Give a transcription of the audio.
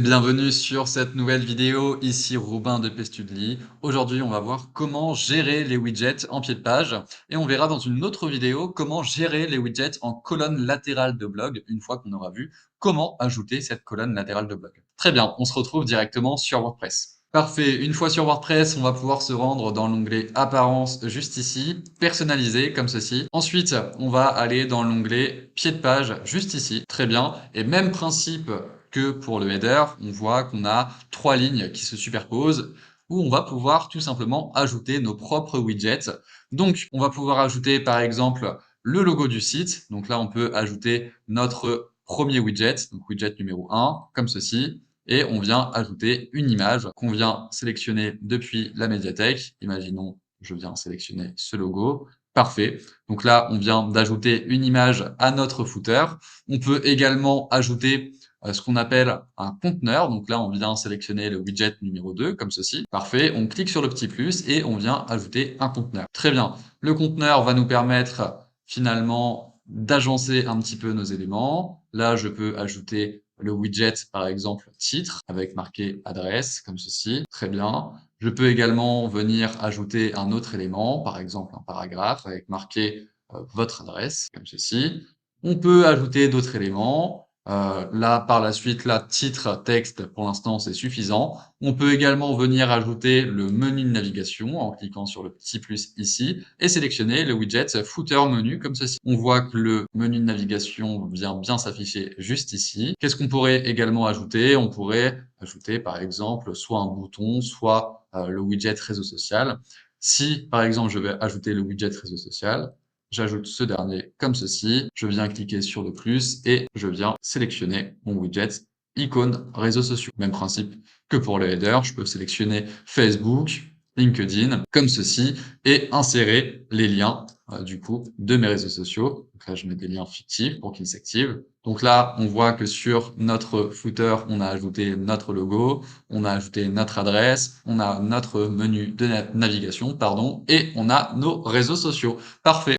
Bienvenue sur cette nouvelle vidéo, ici Robin de Pestudely. Aujourd'hui, on va voir comment gérer les widgets en pied de page et on verra dans une autre vidéo comment gérer les widgets en colonne latérale de blog une fois qu'on aura vu comment ajouter cette colonne latérale de blog. Très bien, on se retrouve directement sur WordPress. Parfait, une fois sur WordPress, on va pouvoir se rendre dans l'onglet Apparence juste ici, personnaliser comme ceci. Ensuite, on va aller dans l'onglet Pied de page juste ici. Très bien, et même principe que pour le header, on voit qu'on a 3 lignes qui se superposent, où on va pouvoir tout simplement ajouter nos propres widgets. Donc, on va pouvoir ajouter par exemple le logo du site. Donc là, on peut ajouter notre premier widget, donc widget numéro 1, comme ceci. Et on vient ajouter une image qu'on vient sélectionner depuis la médiathèque. Imaginons, je viens sélectionner ce logo. Parfait. Donc là, on vient d'ajouter une image à notre footer. On peut également ajouter ce qu'on appelle un conteneur. Donc là, on vient sélectionner le widget numéro 2, comme ceci. Parfait, on clique sur le petit plus et on vient ajouter un conteneur. Très bien. Le conteneur va nous permettre finalement d'agencer un petit peu nos éléments. Là, je peux ajouter le widget, par exemple, titre, avec marqué adresse, comme ceci. Très bien. Je peux également venir ajouter un autre élément, par exemple un paragraphe, avec marqué votre adresse, comme ceci. On peut ajouter d'autres éléments. Là, par la suite, là, titre, texte, pour l'instant, c'est suffisant. On peut également venir ajouter le menu de navigation en cliquant sur le petit plus ici et sélectionner le widget footer menu comme ceci. On voit que le menu de navigation vient bien s'afficher juste ici. Qu'est-ce qu'on pourrait également ajouter? On pourrait ajouter, par exemple, soit un bouton, soit le widget réseau social. Si, par exemple, je vais ajouter le widget réseau social, j'ajoute ce dernier comme ceci, je viens cliquer sur le plus et je viens sélectionner mon widget icône réseaux sociaux. Même principe que pour le header, je peux sélectionner Facebook, LinkedIn comme ceci et insérer les liens du coup de mes réseaux sociaux. Donc là, je mets des liens fictifs pour qu'ils s'activent. Donc là, on voit que sur notre footer, on a ajouté notre logo, on a ajouté notre adresse, on a notre menu de navigation, pardon, et on a nos réseaux sociaux. Parfait.